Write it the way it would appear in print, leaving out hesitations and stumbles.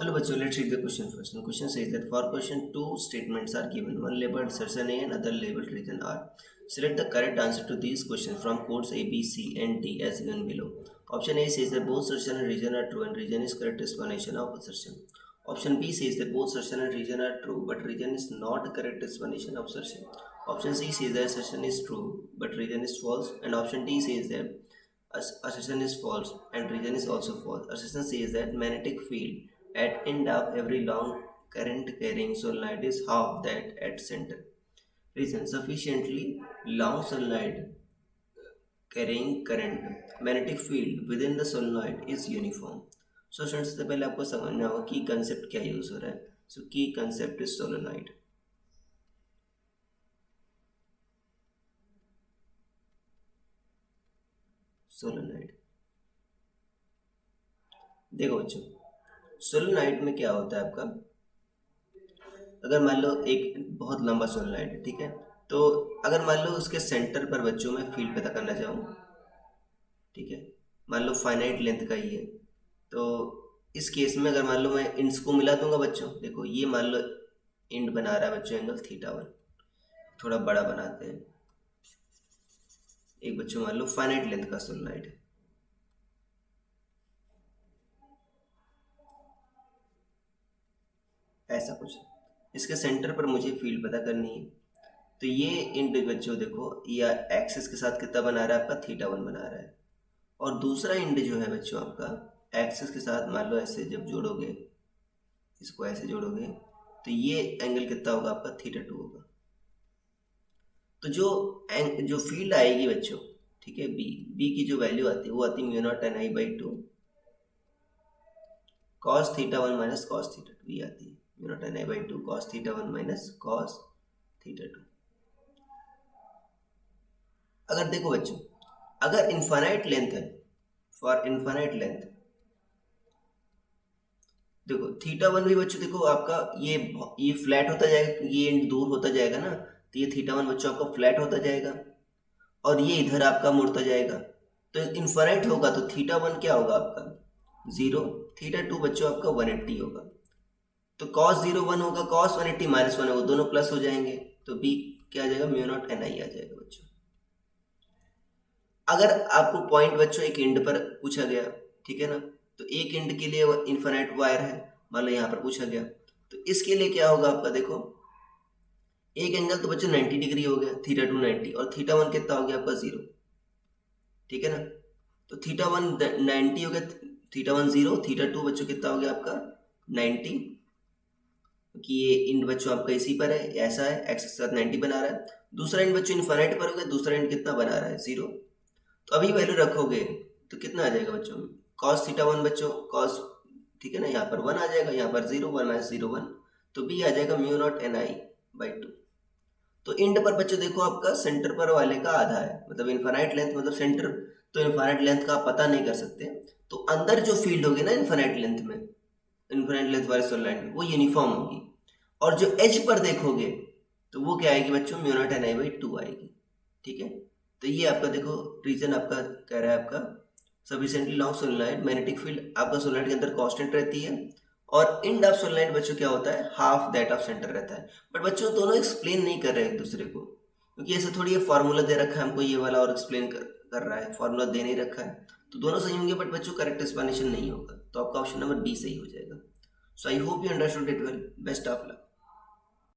Hello, bachcho. Let's read the question first. And question says that for question two statements are given, one labeled assertion A and other labeled reason R. Select the correct answer to these questions from codes A, B, C, and D as given below. Option A says that both assertion and reason are true, and reason is correct explanation of assertion. Option B says that both assertion and reason are true, but reason is not correct explanation of assertion. Option C says that assertion is true, but reason is false, and option D says that assertion is false and reason is also false. Assertion says that magnetic field at end of every long current carrying solenoid is half that at center. Reason sufficiently long solenoid carrying current magnetic field within the solenoid is uniform. So students सबसे पहले आपको समझना होगा की concept क्या use हो रहा है. सो की कंसेप्ट इज सोलोनॉइड. सोलोनॉइड देखो बच्चों, सोलोनॉइड में क्या होता है आपका, अगर मान लो एक बहुत लंबा सोलोनॉइड है, ठीक है, तो अगर मान लो उसके सेंटर पर बच्चों में फील्ड पता करना चाहूँ, ठीक है, मान लो फाइनाइट लेंथ का ही है, तो इस केस में अगर मान लो मैं इंड्स को मिला दूंगा बच्चों, देखो ये मान लो इंड बना रहा है बच्चों एंगल थीटा 1, थोड़ा बड़ा बनाते हैं. एक बच्चों मान लो फाइनाइट लेंथ का सोलोनॉइड है, ऐसा कुछ, इसके सेंटर पर मुझे फील्ड पता करनी है. तो ये इंड बच्चों देखो, या एक्सिस के साथ कितना बना रहा है आपका थीटा 1 बना रहा है, और दूसरा इंड जो है बच्चों आपका एक्सिस के साथ मान लो ऐसे जब जोड़ोगे, इसको ऐसे जोड़ोगे, तो ये एंगल कितना होगा आपका थीटा 2 होगा. तो जो फील्ड आएगी बच्चों, ठीक है, बी की जो वैल्यू आती है वो आती है mu not an I by 2 cos theta 1 minus cos theta 2, ये आती है mu not an I by 2 cos theta 1 minus cos theta 2. अगर देखो बच्चों, अगर इनफाइनाइट लेंथ है, फॉर इनफाइनाइट लेंथ, देखो थीटा 1 भी बच्चों देखो आपका ये फ्लैट होता जाएगा, ये एंड दूर होता जाएगा ना, तो ये थीटा 1 बच्चों आपका फ्लैट होता जाएगा और ये इधर आपका मुड़ता जाएगा. तो इनफाइनाइट होगा तो थीटा 1 क्या होगा आपका 0, थीटा 2 बच्चों आपका 180 होगा. तो cos 0 1 होगा, cos 180 माइनस 1 होगा, दोनों प्लस हो जाएंगे, तो बी क्या आ जाएगा म्यू नॉट एन आई आ जाएगा बच्चों. अगर आपको पॉइंट बच्चों एक इंड पर पूछा गया, ठीक है ना, तो एक इंड के लिए इनफाइनाइट वायर है, मान लो यहाँ पर पूछा गया, तो इसके लिए क्या होगा आपका, देखो एक एंगल तो बच्चों 90 डिग्री हो गया, थीटा 2 90 और थीटा 1 कितना हो गया आपका 0, ठीक है ना. तो थीटा 1 90 हो गया, थीटा 1 0, थीटा 2 बच्चों कितना हो गया आपका 90, कि ये इंड बच्चों आपका इसी पर है, ऐसा है, एक्स के साथ 90 बना रहा है. दूसरा इंड बच्चों इनफाइनाइट पर हो गया, दूसरा इंड कितना बना रहा है 0. तो अभी वैल्यू रखोगे तो कितना आ जाएगा बच्चों, कॉस थीटा 1 बच्चों कॉस, ठीक है ना, यहाँ पर 1 आ जाएगा, यहाँ पर 0 1 माइनस 0 1, तो बी आ जाएगा mu not an I by 2. तो इंड पर बच्चों देखो आपका सेंटर पर वाले का आधा है, मतलब इनफाइनाइट लेंथ मतलब सेंटर, तो इनफाइनाइट लेंथ का आप पता नहीं कर सकते, तो अंदर जो फील्ड होगी ना इनफाइनाइट लेंथ में, इनफाइनाइट लेंथ वाले सोलोनॉइड में, वो यूनिफॉर्म होगी. और जो एज पर देखोगे तो वो क्या आएगी बच्चों mu not an I by 2 आएगी, ठीक है. तो ये आपका देखो रीजन आपका कह रहा है आपका sufficiently long solenoid, magnetic field आपका सोलोनॉइड के अंदर कांस्टेंट रहती है, और इंड ऑफ सोलोनॉइड बच्चों क्या होता है हाफ दैट ऑफ सेंटर रहता है. बट बच्चों दोनों एक्सप्लेन नहीं कर रहे एक दूसरे को, क्योंकि ऐसे थोड़ी ये फार्मूला दे रखा है हमको ये वाला और एक्सप्लेन कर रहा है, फार्मूला दे नहीं रखा है, तो दोनों सही होंगे बट बच्चों करेक्ट एक्सप्लेनेशन नहीं होगा, तो आपका ऑप्शन नंबर बी सही हो जाएगा. So I hope you understood it well. Best of luck.